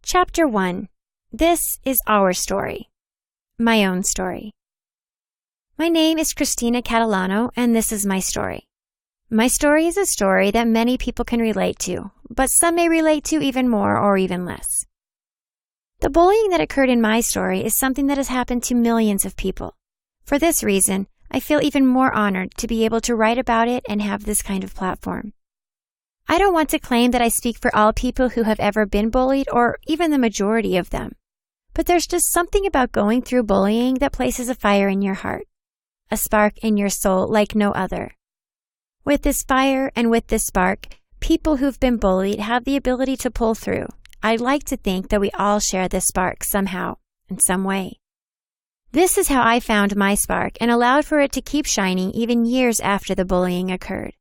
Chapter 1. This is our story. My own story. My name is Christina Catalano, and this is my story. My story is a story that many people can relate to, but some may relate to even more or even less. The bullying that occurred in my story is something that has happened to millions of people. For this reason, I feel even more honored to be able to write about it and have this kind of platform. I don't want to claim that I speak for all people who have ever been bullied or even the majority of them. But there's just something about going through bullying that places a fire in your heart, a spark in your soul like no other. With this fire and with this spark, people who've been bullied have the ability to pull through. I'd like to think that we all share this spark somehow, in some way. This is how I found my spark and allowed for it to keep shining even years after the bullying occurred.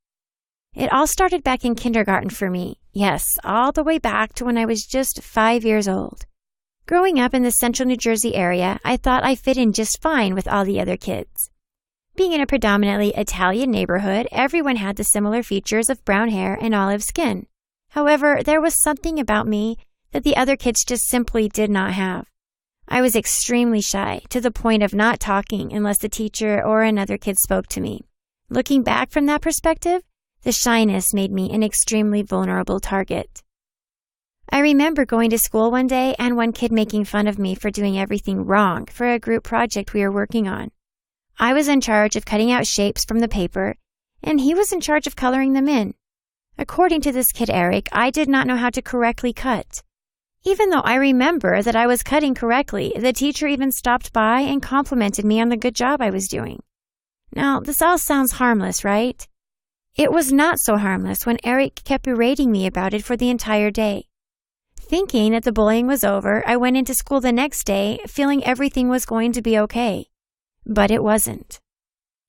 It all started back in kindergarten for me. Yes, all the way back to when I was just 5 years old. Growing up in the central New Jersey area, I thought I fit in just fine with all the other kids. Being in a predominantly Italian neighborhood, everyone had the similar features of brown hair and olive skin. However, there was something about me that the other kids just simply did not have. I was extremely shy, to the point of not talking unless the teacher or another kid spoke to me. Looking back from that perspective, the shyness made me an extremely vulnerable target. I remember going to school one day and one kid making fun of me for doing everything wrong for a group project we were working on. I was in charge of cutting out shapes from the paper, and he was in charge of coloring them in. According to this kid Eric, I did not know how to correctly cut. Even though I remember that I was cutting correctly, the teacher even stopped by and complimented me on the good job I was doing. Now, this all sounds harmless, right? It was not so harmless when Eric kept berating me about it for the entire day. Thinking that the bullying was over, I went into school the next day, feeling everything was going to be okay. But it wasn't.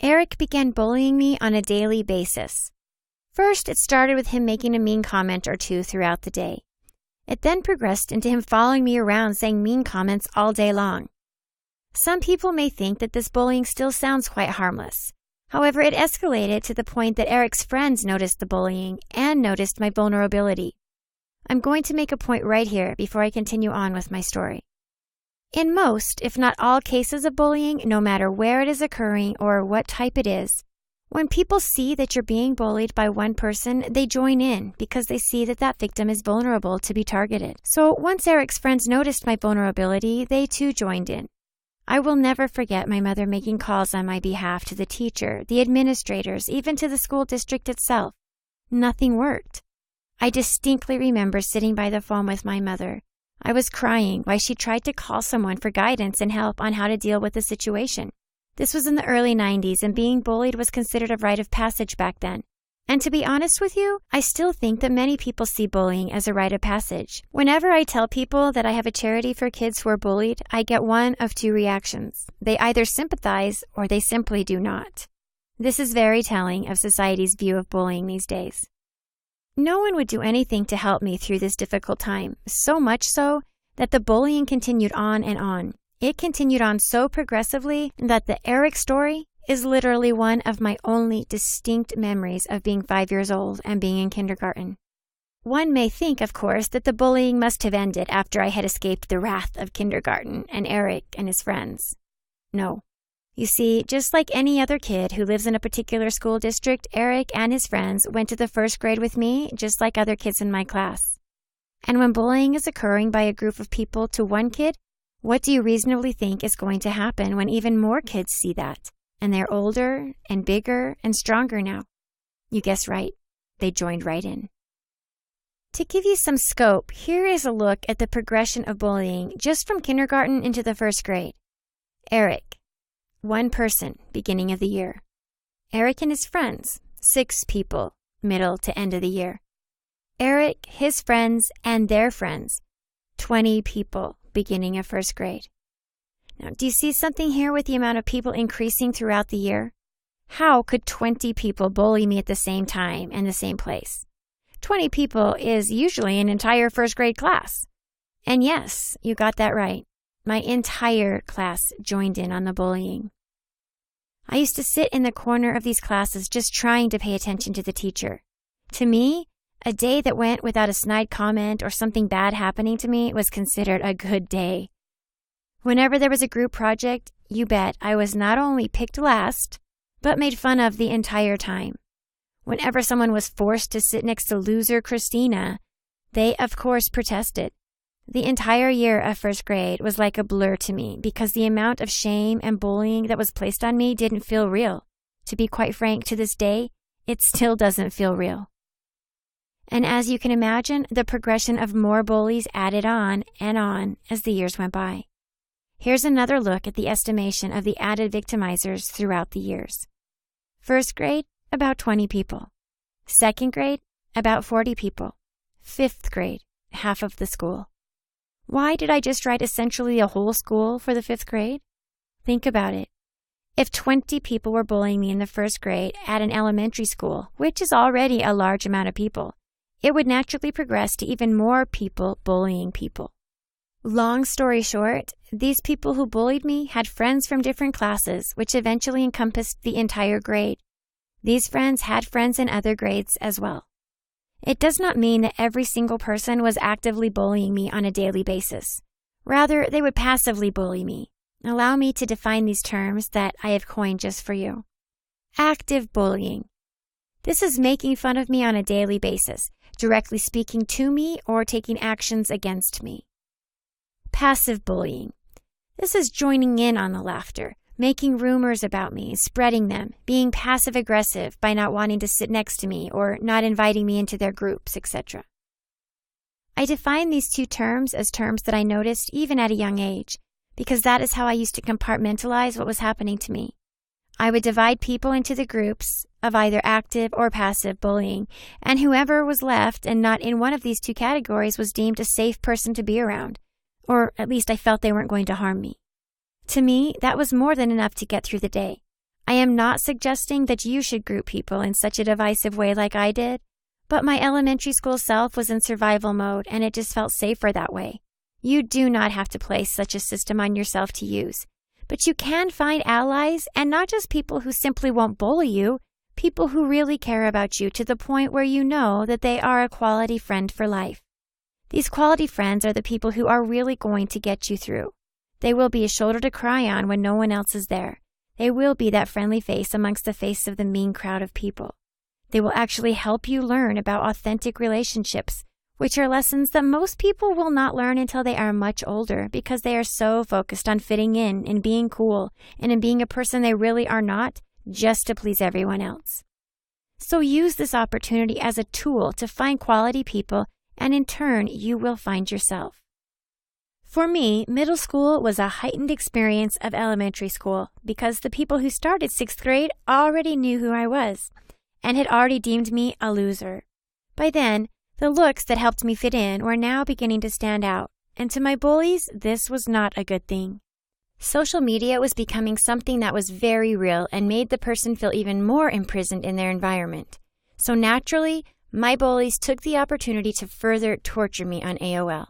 Eric began bullying me on a daily basis. First, it started with him making a mean comment or two throughout the day. It then progressed into him following me around saying mean comments all day long. Some people may think that this bullying still sounds quite harmless. However, it escalated to the point that Eric's friends noticed the bullying and noticed my vulnerability. I'm going to make a point right here before I continue on with my story. In most, if not all cases of bullying, no matter where it is occurring or what type it is, when people see that you're being bullied by one person, they join in because they see that that victim is vulnerable to be targeted. So once Eric's friends noticed my vulnerability, they too joined in. I will never forget my mother making calls on my behalf to the teacher, the administrators, even to the school district itself. Nothing worked. I distinctly remember sitting by the phone with my mother. I was crying while she tried to call someone for guidance and help on how to deal with the situation. This was in the early 90s, and being bullied was considered a rite of passage back then. And to be honest with you, I still think that many people see bullying as a rite of passage. Whenever I tell people that I have a charity for kids who are bullied, I get one of two reactions. They either sympathize or they simply do not. This is very telling of society's view of bullying these days. No one would do anything to help me through this difficult time, so much so that the bullying continued on and on. It continued on so progressively that the Eric story is literally one of my only distinct memories of being 5 years old and being in kindergarten. One may think, of course, that the bullying must have ended after I had escaped the wrath of kindergarten and Eric and his friends. No. You see, just like any other kid who lives in a particular school district, Eric and his friends went to the first grade with me, just like other kids in my class. And when bullying is occurring by a group of people to one kid, what do you reasonably think is going to happen when even more kids see that? And they're older and bigger and stronger now. You guessed right. They joined right in. To give you some scope, here is a look at the progression of bullying just from kindergarten into the first grade. Eric, 1 person, beginning of the year. Eric and his friends, 6 people, middle to end of the year. Eric, his friends, and their friends, 20 people, beginning of first grade. Now, do you see something here with the amount of people increasing throughout the year? How could 20 people bully me at the same time and the same place? 20 people is usually an entire first grade class. And yes, you got that right. My entire class joined in on the bullying. I used to sit in the corner of these classes just trying to pay attention to the teacher. To me, A day that went without a snide comment or something bad happening to me was considered a good day. Whenever there was a group project, you bet I was not only picked last, but made fun of the entire time. Whenever someone was forced to sit next to loser Christina, they of course protested. The entire year of first grade was like a blur to me because the amount of shame and bullying that was placed on me didn't feel real. To be quite frank, to this day, it still doesn't feel real. And as you can imagine, the progression of more bullies added on and on as the years went by. Here's another look at the estimation of the added victimizers throughout the years. First grade, about 20 people. Second grade, about 40 people. Fifth grade, half of the school. Why did I just write essentially a whole school for the fifth grade? Think about it. If 20 people were bullying me in the first grade at an elementary school, which is already a large amount of people, it would naturally progress to even more people bullying people. Long story short, these people who bullied me had friends from different classes, which eventually encompassed the entire grade. These friends had friends in other grades as well. It does not mean that every single person was actively bullying me on a daily basis. Rather, they would passively bully me. Allow me to define these terms that I have coined just for you. Active bullying. This is making fun of me on a daily basis, directly speaking to me or taking actions against me. Passive bullying. This is joining in on the laughter, making rumors about me, spreading them, being passive-aggressive by not wanting to sit next to me or not inviting me into their groups, etc. I define these two terms as terms that I noticed even at a young age, because that is how I used to compartmentalize what was happening to me. I would divide people into the groups of either active or passive bullying, and whoever was left and not in one of these two categories was deemed a safe person to be around, or at least I felt they weren't going to harm me. To me, that was more than enough to get through the day. I am not suggesting that you should group people in such a divisive way like I did, but my elementary school self was in survival mode and it just felt safer that way. You do not have to place such a system on yourself to use, but you can find allies and not just people who simply won't bully you, people who really care about you to the point where you know that they are a quality friend for life. These quality friends are the people who are really going to get you through. They will be a shoulder to cry on when no one else is there. They will be that friendly face amongst the face of the mean crowd of people. They will actually help you learn about authentic relationships, which are lessons that most people will not learn until they are much older because they are so focused on fitting in and being cool and in being a person they really are not just to please everyone else. So use this opportunity as a tool to find quality people, and in turn, you will find yourself. For me, middle school was a heightened experience of elementary school because the people who started 6th grade already knew who I was and had already deemed me a loser. By then, the looks that helped me fit in were now beginning to stand out, and to my bullies, this was not a good thing. Social media was becoming something that was very real and made the person feel even more imprisoned in their environment. So naturally, my bullies took the opportunity to further torture me on AOL.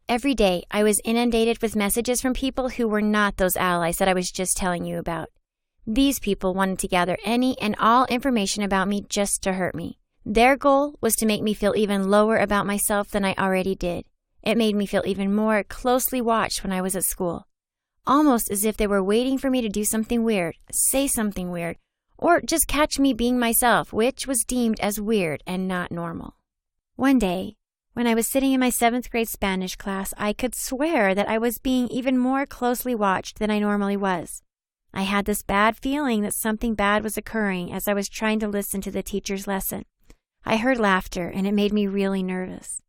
Every day, I was inundated with messages from people who were not those allies that I was just telling you about. These people wanted to gather any and all information about me just to hurt me. Their goal was to make me feel even lower about myself than I already did. It made me feel even more closely watched when I was at school. Almost as if they were waiting for me to do something weird, say something weird, or just catch me being myself, which was deemed as weird and not normal. One day, when I was sitting in my 7th grade Spanish class, I could swear that I was being even more closely watched than I normally was. I had this bad feeling that something bad was occurring as I was trying to listen to the teacher's lesson. I heard laughter, and it made me really nervous.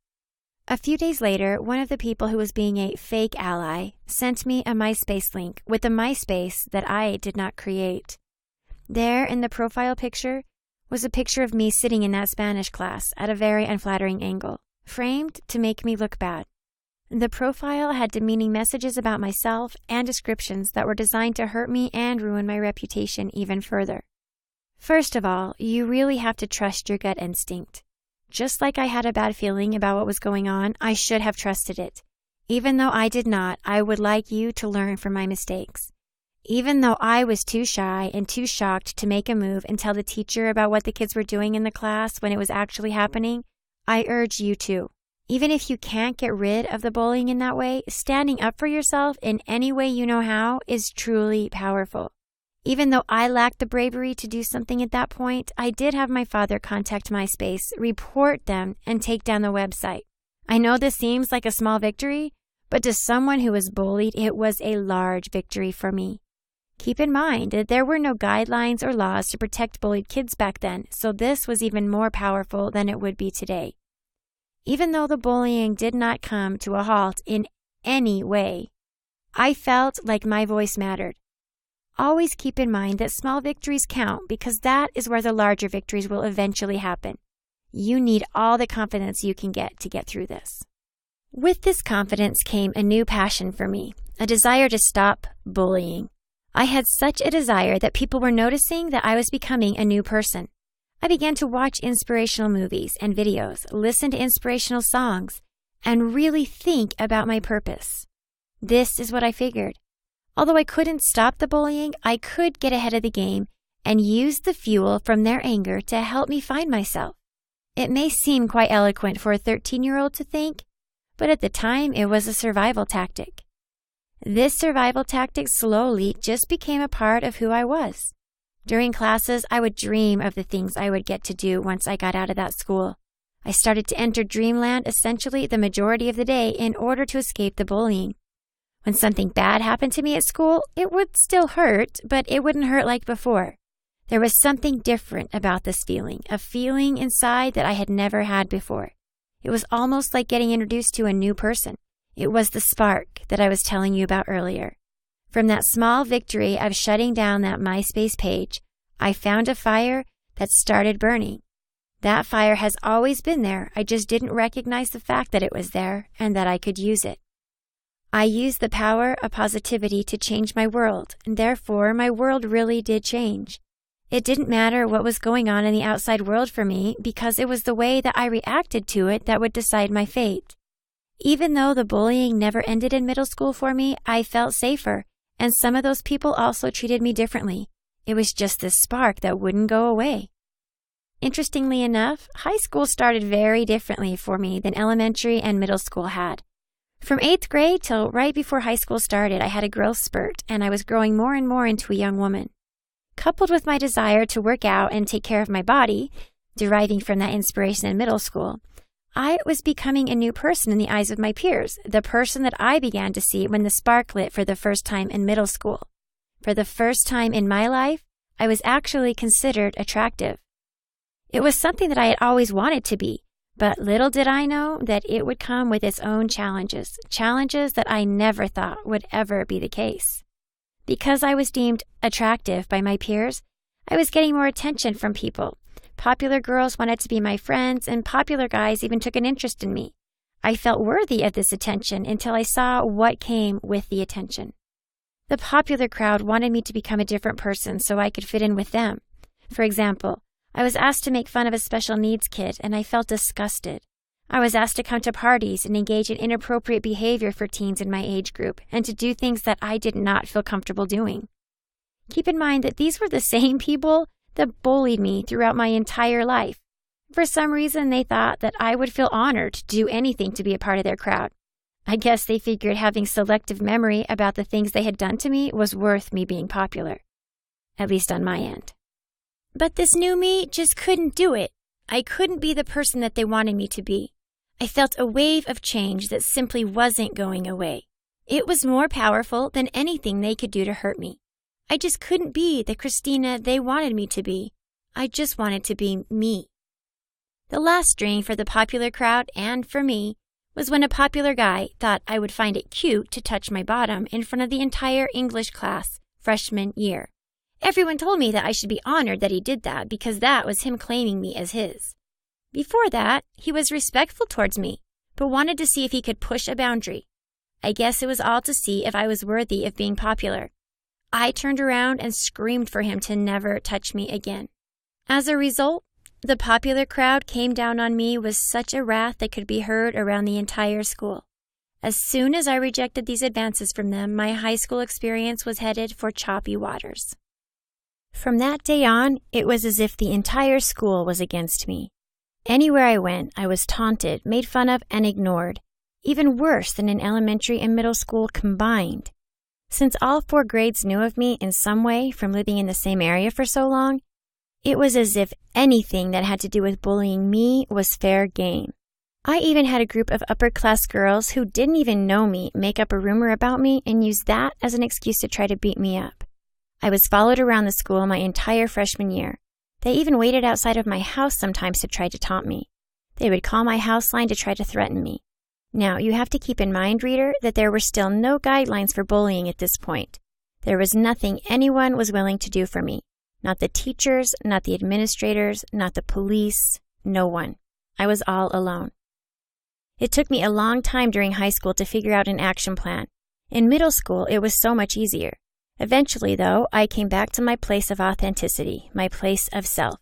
A few days later, one of the people who was being a fake ally sent me a MySpace link with a MySpace that I did not create. There, in the profile picture, was a picture of me sitting in that Spanish class at a very unflattering angle, framed to make me look bad. The profile had demeaning messages about myself and descriptions that were designed to hurt me and ruin my reputation even further. First of all, you really have to trust your gut instinct. Just like I had a bad feeling about what was going on, I should have trusted it. Even though I did not, I would like you to learn from my mistakes. Even though I was too shy and too shocked to make a move and tell the teacher about what the kids were doing in the class when it was actually happening, I urge you to. Even if you can't get rid of the bullying in that way, standing up for yourself in any way you know how is truly powerful. Even though I lacked the bravery to do something at that point, I did have my father contact MySpace, report them, and take down the website. I know this seems like a small victory, but to someone who was bullied, it was a large victory for me. Keep in mind that there were no guidelines or laws to protect bullied kids back then, so this was even more powerful than it would be today. Even though the bullying did not come to a halt in any way, I felt like my voice mattered. Always keep in mind that small victories count because that is where the larger victories will eventually happen. You need all the confidence you can get to get through this. With this confidence came a new passion for me, a desire to stop bullying. I had such a desire that people were noticing that I was becoming a new person. I began to watch inspirational movies and videos, listen to inspirational songs, and really think about my purpose. This is what I figured. Although I couldn't stop the bullying, I could get ahead of the game and use the fuel from their anger to help me find myself. It may seem quite eloquent for a 13-year-old to think, but at the time it was a survival tactic. This survival tactic slowly just became a part of who I was. During classes, I would dream of the things I would get to do once I got out of that school. I started to enter dreamland essentially the majority of the day in order to escape the bullying. When something bad happened to me at school, it would still hurt, but it wouldn't hurt like before. There was something different about this feeling, a feeling inside that I had never had before. It was almost like getting introduced to a new person. It was the spark that I was telling you about earlier. From that small victory of shutting down that MySpace page, I found a fire that started burning. That fire has always been there. I just didn't recognize the fact that it was there and that I could use it. I used the power of positivity to change my world, and therefore my world really did change. It didn't matter what was going on in the outside world for me because it was the way that I reacted to it that would decide my fate. Even though the bullying never ended in middle school for me, I felt safer, and some of those people also treated me differently. It was just this spark that wouldn't go away. Interestingly enough, high school started very differently for me than elementary and middle school had. From 8th grade till right before high school started, I had a growth spurt, and I was growing more and more into a young woman. Coupled with my desire to work out and take care of my body, deriving from that inspiration in middle school, I was becoming a new person in the eyes of my peers, the person that I began to see when the spark lit for the first time in middle school. For the first time in my life, I was actually considered attractive. It was something that I had always wanted to be, but little did I know that it would come with its own challenges that I never thought would ever be the case. Because I was deemed attractive by my peers, I was getting more attention from people. Popular girls wanted to be my friends, and popular guys even took an interest in me. I felt worthy of this attention until I saw what came with the attention. The popular crowd wanted me to become a different person so I could fit in with them. For example, I was asked to make fun of a special needs kid, and I felt disgusted. I was asked to come to parties and engage in inappropriate behavior for teens in my age group, and to do things that I did not feel comfortable doing. Keep in mind that these were the same people that bullied me throughout my entire life. For some reason, they thought that I would feel honored to do anything to be a part of their crowd. I guess they figured having selective memory about the things they had done to me was worth me being popular. At least on my end. But this new me just couldn't do it. I couldn't be the person that they wanted me to be. I felt a wave of change that simply wasn't going away. It was more powerful than anything they could do to hurt me. I just couldn't be the Christina they wanted me to be. I just wanted to be me. The last strain for the popular crowd and for me was when a popular guy thought I would find it cute to touch my bottom in front of the entire English class freshman year. Everyone told me that I should be honored that he did that because that was him claiming me as his. Before that, he was respectful towards me, but wanted to see if he could push a boundary. I guess it was all to see if I was worthy of being popular. I turned around and screamed for him to never touch me again. As a result, the popular crowd came down on me with such a wrath that could be heard around the entire school. As soon as I rejected these advances from them, my high school experience was headed for choppy waters. From that day on, it was as if the entire school was against me. Anywhere I went, I was taunted, made fun of, and ignored, even worse than in elementary and middle school combined. Since all 4 grades knew of me in some way from living in the same area for so long, it was as if anything that had to do with bullying me was fair game. I even had a group of upper-class girls who didn't even know me make up a rumor about me and use that as an excuse to try to beat me up. I was followed around the school my entire freshman year. They even waited outside of my house sometimes to try to taunt me. They would call my house line to try to threaten me. Now, you have to keep in mind, reader, that there were still no guidelines for bullying at this point. There was nothing anyone was willing to do for me. Not the teachers, not the administrators, not the police, no one. I was all alone. It took me a long time during high school to figure out an action plan. In middle school, it was so much easier. Eventually, though, I came back to my place of authenticity, my place of self.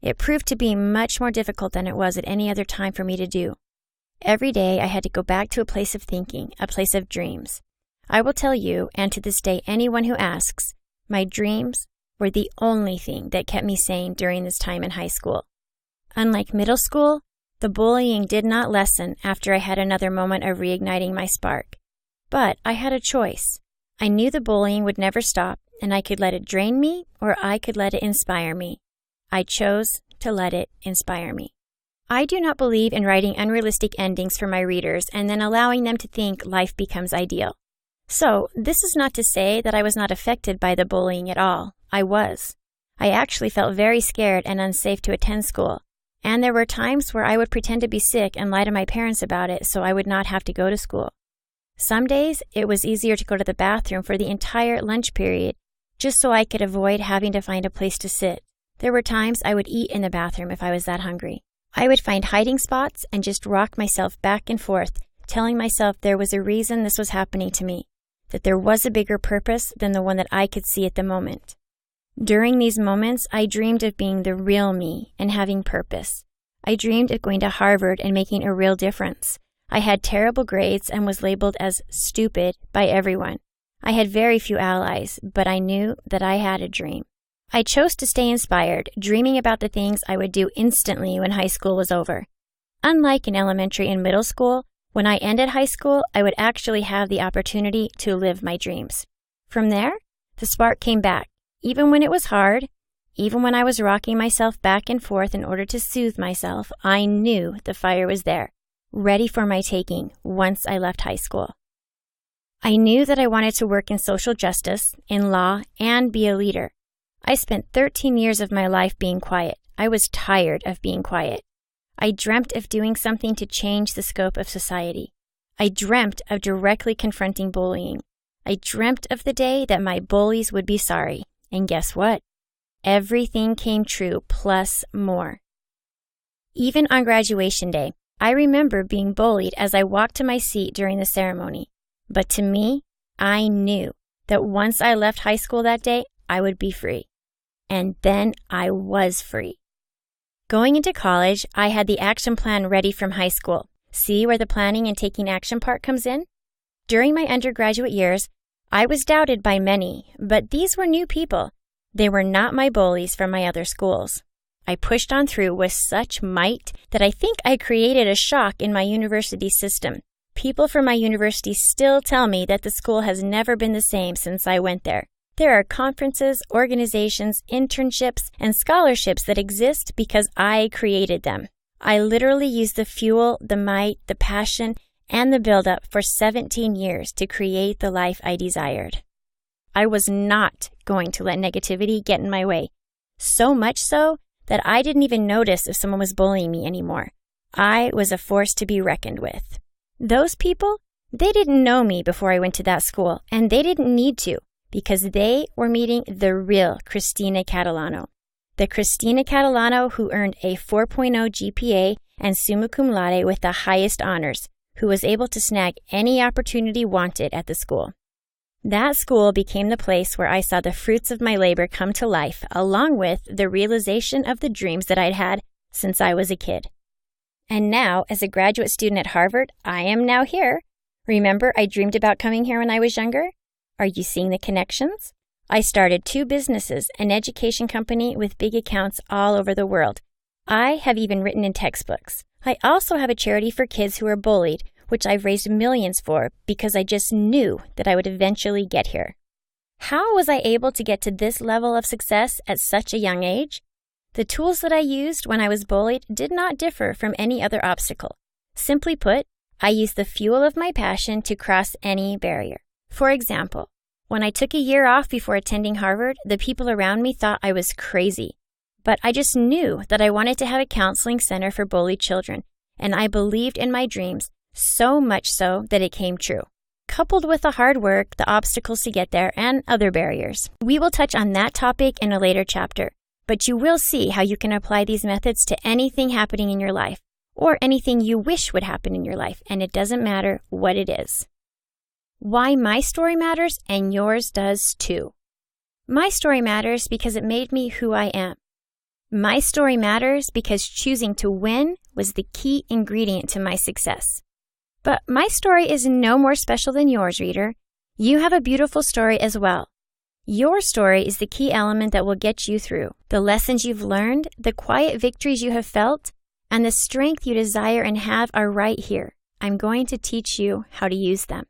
It proved to be much more difficult than it was at any other time for me to do. Every day, I had to go back to a place of thinking, a place of dreams. I will tell you, and to this day anyone who asks, my dreams were the only thing that kept me sane during this time in high school. Unlike middle school, the bullying did not lessen after I had another moment of reigniting my spark. But I had a choice. I knew the bullying would never stop, and I could let it drain me, or I could let it inspire me. I chose to let it inspire me. I do not believe in writing unrealistic endings for my readers and then allowing them to think life becomes ideal. So, this is not to say that I was not affected by the bullying at all. I was. I actually felt very scared and unsafe to attend school. And there were times where I would pretend to be sick and lie to my parents about it so I would not have to go to school. Some days, it was easier to go to the bathroom for the entire lunch period, just so I could avoid having to find a place to sit. There were times I would eat in the bathroom if I was that hungry. I would find hiding spots and just rock myself back and forth, telling myself there was a reason this was happening to me, that there was a bigger purpose than the one that I could see at the moment. During these moments, I dreamed of being the real me and having purpose. I dreamed of going to Harvard and making a real difference. I had terrible grades and was labeled as stupid by everyone. I had very few allies, but I knew that I had a dream. I chose to stay inspired, dreaming about the things I would do instantly when high school was over. Unlike in elementary and middle school, when I ended high school, I would actually have the opportunity to live my dreams. From there, the spark came back. Even when it was hard, even when I was rocking myself back and forth in order to soothe myself, I knew the fire was there, ready for my taking once I left high school. I knew that I wanted to work in social justice, in law, and be a leader. I spent 13 years of my life being quiet. I was tired of being quiet. I dreamt of doing something to change the scope of society. I dreamt of directly confronting bullying. I dreamt of the day that my bullies would be sorry. And guess what? Everything came true, plus more. Even on graduation day, I remember being bullied as I walked to my seat during the ceremony. But to me, I knew that once I left high school that day, I would be free. And then I was free. Going into college, I had the action plan ready from high school. See where the planning and taking action part comes in? During my undergraduate years, I was doubted by many, but these were new people. They were not my bullies from my other schools. I pushed on through with such might that I think I created a shock in my university system. People from my university still tell me that the school has never been the same since I went there. There are conferences, organizations, internships, and scholarships that exist because I created them. I literally used the fuel, the might, the passion, and the build-up for 17 years to create the life I desired. I was not going to let negativity get in my way, so much so that I didn't even notice if someone was bullying me anymore. I was a force to be reckoned with. Those people, they didn't know me before I went to that school, and they didn't need to, because they were meeting the real Christina Catalano. The Christina Catalano who earned a 4.0 GPA and summa cum laude with the highest honors, who was able to snag any opportunity wanted at the school. That school became the place where I saw the fruits of my labor come to life, along with the realization of the dreams that I'd had since I was a kid. And now, as a graduate student at Harvard, I am now here. Remember, I dreamed about coming here when I was younger? Are you seeing the connections? I started 2 businesses, an education company with big accounts all over the world. I have even written in textbooks. I also have a charity for kids who are bullied, which I've raised millions for because I just knew that I would eventually get here. How was I able to get to this level of success at such a young age? The tools that I used when I was bullied did not differ from any other obstacle. Simply put, I used the fuel of my passion to cross any barrier. For example, when I took a year off before attending Harvard, the people around me thought I was crazy. But I just knew that I wanted to have a counseling center for bullied children, and I believed in my dreams, so much so that it came true. Coupled with the hard work, the obstacles to get there, and other barriers. We will touch on that topic in a later chapter, but you will see how you can apply these methods to anything happening in your life, or anything you wish would happen in your life, and it doesn't matter what it is. Why my story matters and yours does too. My story matters because it made me who I am. My story matters because choosing to win was the key ingredient to my success. But my story is no more special than yours, reader. You have a beautiful story as well. Your story is the key element that will get you through. The lessons you've learned, the quiet victories you have felt, and the strength you desire and have are right here. I'm going to teach you how to use them.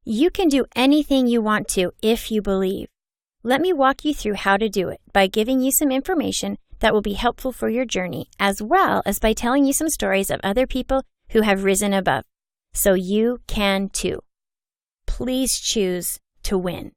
You can do anything you want to if you believe. Let me walk you through how to do it by giving you some information that will be helpful for your journey, as well as by telling you some stories of other people who have risen above. So you can too. Please choose to win.